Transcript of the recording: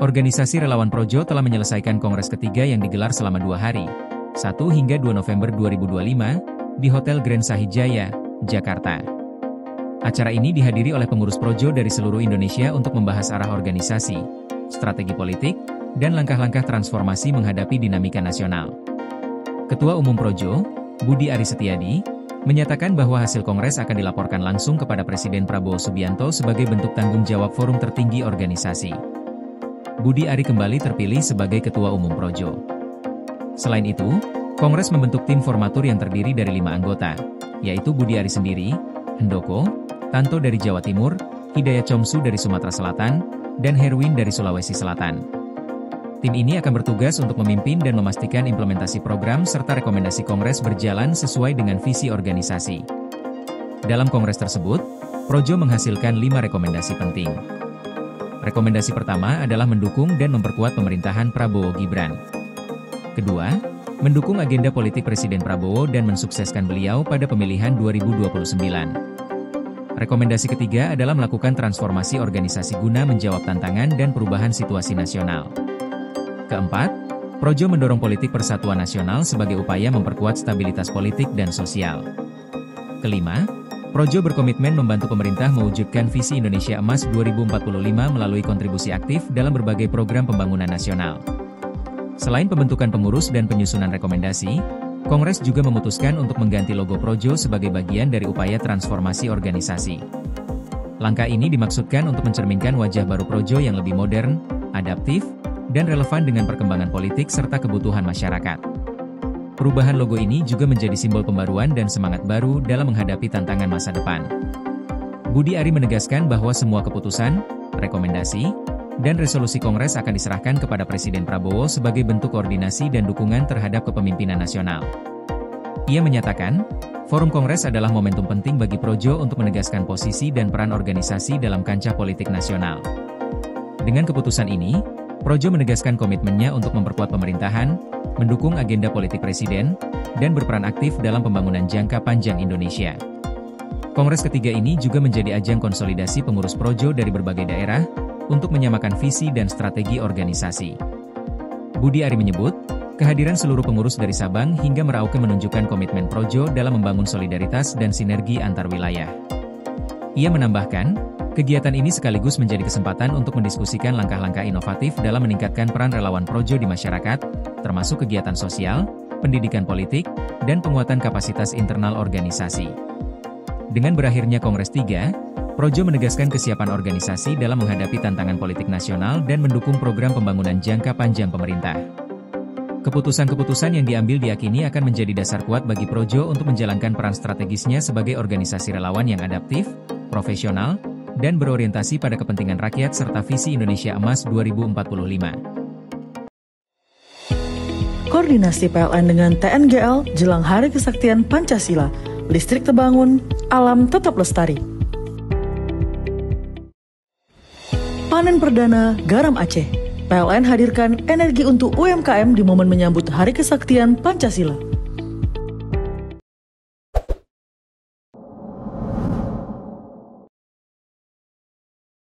Organisasi Relawan Projo telah menyelesaikan kongres ketiga yang digelar selama 2 hari, 1 hingga 2 November 2025, di Hotel Grand Sahijaya, Jakarta. Acara ini dihadiri oleh pengurus Projo dari seluruh Indonesia untuk membahas arah organisasi, strategi politik, dan langkah-langkah transformasi menghadapi dinamika nasional. Ketua Umum Projo, Budi Aris Setiadi, menyatakan bahwa hasil kongres akan dilaporkan langsung kepada Presiden Prabowo Subianto sebagai bentuk tanggung jawab forum tertinggi organisasi. Budi Ari kembali terpilih sebagai Ketua Umum Projo. Selain itu, Kongres membentuk tim formatur yang terdiri dari 5 anggota, yaitu Budi Ari sendiri, Hendoko, Tanto dari Jawa Timur, Hidayat Comsu dari Sumatera Selatan, dan Herwin dari Sulawesi Selatan. Tim ini akan bertugas untuk memimpin dan memastikan implementasi program serta rekomendasi Kongres berjalan sesuai dengan visi organisasi. Dalam Kongres tersebut, Projo menghasilkan 5 rekomendasi penting. Rekomendasi pertama adalah mendukung dan memperkuat pemerintahan Prabowo Gibran. Kedua, mendukung agenda politik Presiden Prabowo dan mensukseskan beliau pada pemilihan 2029. Rekomendasi ketiga adalah melakukan transformasi organisasi guna menjawab tantangan dan perubahan situasi nasional. Keempat, Projo mendorong politik persatuan nasional sebagai upaya memperkuat stabilitas politik dan sosial. Kelima, Projo berkomitmen membantu pemerintah mewujudkan visi Indonesia Emas 2045 melalui kontribusi aktif dalam berbagai program pembangunan nasional. Selain pembentukan pengurus dan penyusunan rekomendasi, Kongres juga memutuskan untuk mengganti logo Projo sebagai bagian dari upaya transformasi organisasi. Langkah ini dimaksudkan untuk mencerminkan wajah baru Projo yang lebih modern, adaptif, dan relevan dengan perkembangan politik serta kebutuhan masyarakat. Perubahan logo ini juga menjadi simbol pembaruan dan semangat baru dalam menghadapi tantangan masa depan. Budi Ari menegaskan bahwa semua keputusan, rekomendasi, dan resolusi Kongres akan diserahkan kepada Presiden Prabowo sebagai bentuk koordinasi dan dukungan terhadap kepemimpinan nasional. Ia menyatakan, Forum Kongres adalah momentum penting bagi Projo untuk menegaskan posisi dan peran organisasi dalam kancah politik nasional. Dengan keputusan ini, Projo menegaskan komitmennya untuk memperkuat pemerintahan, mendukung agenda politik Presiden, dan berperan aktif dalam pembangunan jangka panjang Indonesia. Kongres ketiga ini juga menjadi ajang konsolidasi pengurus Projo dari berbagai daerah, untuk menyamakan visi dan strategi organisasi. Budi Ari menyebut, kehadiran seluruh pengurus dari Sabang hingga Merauke menunjukkan komitmen Projo dalam membangun solidaritas dan sinergi antar wilayah. Ia menambahkan, kegiatan ini sekaligus menjadi kesempatan untuk mendiskusikan langkah-langkah inovatif dalam meningkatkan peran relawan Projo di masyarakat, termasuk kegiatan sosial, pendidikan politik, dan penguatan kapasitas internal organisasi. Dengan berakhirnya Kongres 3, Projo menegaskan kesiapan organisasi dalam menghadapi tantangan politik nasional dan mendukung program pembangunan jangka panjang pemerintah. Keputusan-keputusan yang diambil diyakini akan menjadi dasar kuat bagi Projo untuk menjalankan peran strategisnya sebagai organisasi relawan yang adaptif, profesional, dan berorientasi pada kepentingan rakyat serta visi Indonesia Emas 2045. Koordinasi PLN dengan TNGL jelang Hari Kesaktian Pancasila, listrik terbangun, alam tetap lestari. Panen perdana garam Aceh. PLN hadirkan energi untuk UMKM di momen menyambut Hari Kesaktian Pancasila.